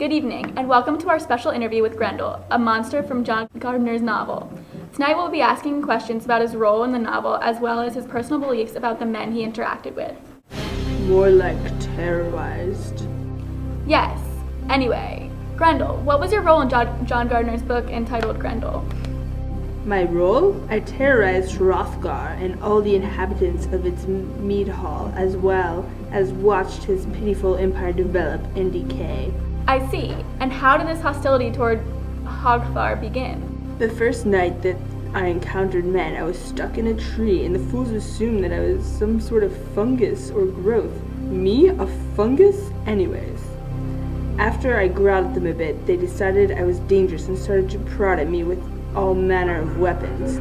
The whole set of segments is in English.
Good evening, and welcome to our special interview with Grendel, a monster from John Gardner's novel. Tonight we'll be asking questions about his role in the novel, as well as his personal beliefs about the men he interacted with. More like terrorized. Yes. Anyway, Grendel, what was your role in John Gardner's book entitled Grendel? My role? I terrorized Hrothgar and all the inhabitants of its mead hall, as well as watched his pitiful empire develop and decay. I see. And how did this hostility toward Hrothgar begin? The first night that I encountered men, I was stuck in a tree, and the fools assumed that I was some sort of fungus or growth. Me? A fungus? Anyways. After I growled at them a bit, they decided I was dangerous and started to prod at me with all manner of weapons.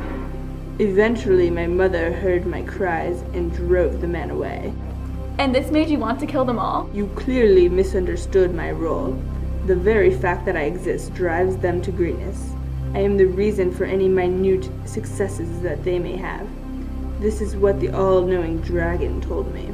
Eventually, my mother heard my cries and drove the men away. And this made you want to kill them all? You clearly misunderstood my role. The very fact that I exist drives them to greatness. I am the reason for any minute successes that they may have. This is what the all-knowing dragon told me.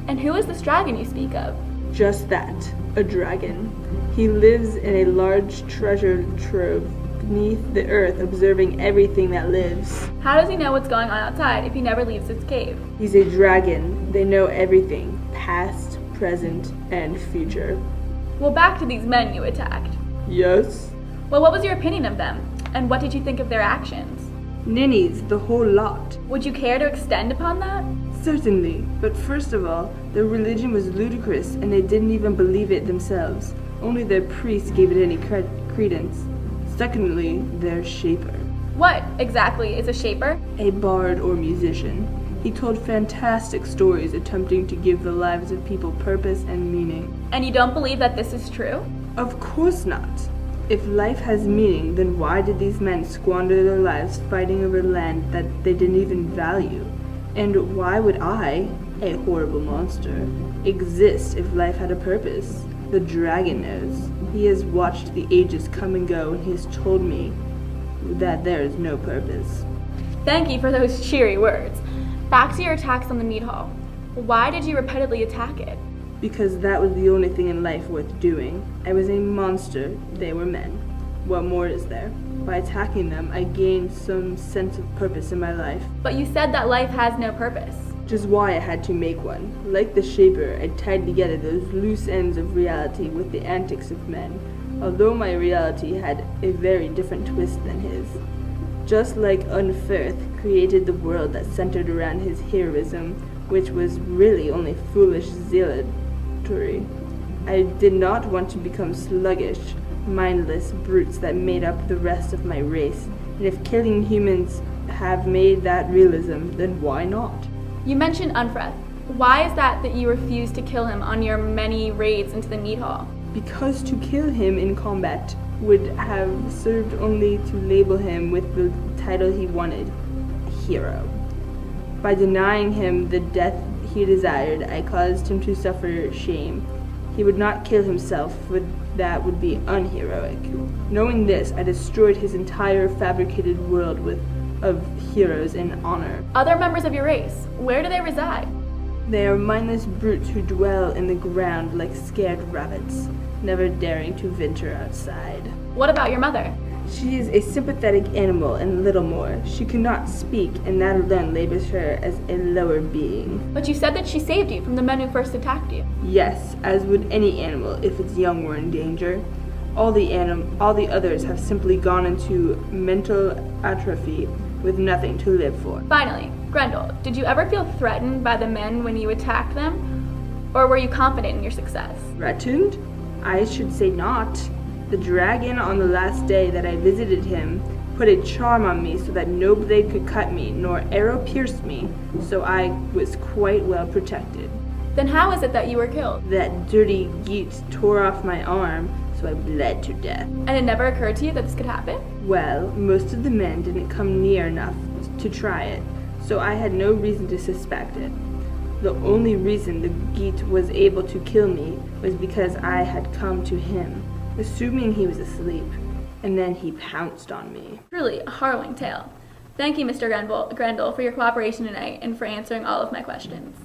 And who is this dragon you speak of? Just that, a dragon. He lives in a large treasure trove beneath the earth, observing everything that lives. How does he know what's going on outside if he never leaves his cave? He's a dragon. They know everything, past, present, and future. Well, back to these men you attacked. Yes? Well, what was your opinion of them? And what did you think of their actions? Ninnies, the whole lot. Would you care to extend upon that? Certainly, but first of all, their religion was ludicrous and they didn't even believe it themselves. Only their priests gave it any credence. Secondly, their shaper. What exactly is a shaper? A bard or musician. He told fantastic stories attempting to give the lives of people purpose and meaning. And you don't believe that this is true? Of course not. If life has meaning, then why did these men squander their lives fighting over land that they didn't even value? And why would I, a horrible monster, exist if life had a purpose? The dragon knows. He has watched the ages come and go, and he has told me that there is no purpose. Thank you for those cheery words. Back to your attacks on the mead hall. Why did you repeatedly attack it? Because that was the only thing in life worth doing. I was a monster, they were men. What more is there? By attacking them, I gained some sense of purpose in my life. But you said that life has no purpose. Which is why I had to make one. Like the shaper, I tied together those loose ends of reality with the antics of men, although my reality had a very different twist than his. Just like Unferth created the world that centered around his heroism, which was really only foolish zealotry. I did not want to become sluggish, mindless brutes that made up the rest of my race, and if killing humans have made that realism, then why not? You mentioned Unferth. Why is that you refused to kill him on your many raids into the mead hall? Because to kill him in combat would have served only to label him with the title he wanted, hero. By denying him the death he desired, I caused him to suffer shame. He would not kill himself, for that would be unheroic. Knowing this, I destroyed his entire fabricated world of heroes and honor. Other members of your race, where do they reside? They are mindless brutes who dwell in the ground like scared rabbits, never daring to venture outside. What about your mother? She is a sympathetic animal and little more. She cannot speak, and that alone labels her as a lower being. But you said that she saved you from the men who first attacked you. Yes, as would any animal if its young were in danger. All the others have simply gone into mental atrophy with nothing to live for. Finally, Grendel, did you ever feel threatened by the men when you attacked them? Or were you confident in your success? Threatened? I should say not. The dragon on the last day that I visited him put a charm on me so that no blade could cut me, nor arrow pierce me, so I was quite well protected. Then how is it that you were killed? That dirty Geet tore off my arm, so I bled to death. And it never occurred to you that this could happen? Well, most of the men didn't come near enough to try it, so I had no reason to suspect it. The only reason the Geet was able to kill me was because I had come to him, assuming he was asleep, and then he pounced on me. Truly a harrowing tale. Thank you, Mr. Grendel, for your cooperation tonight and for answering all of my questions.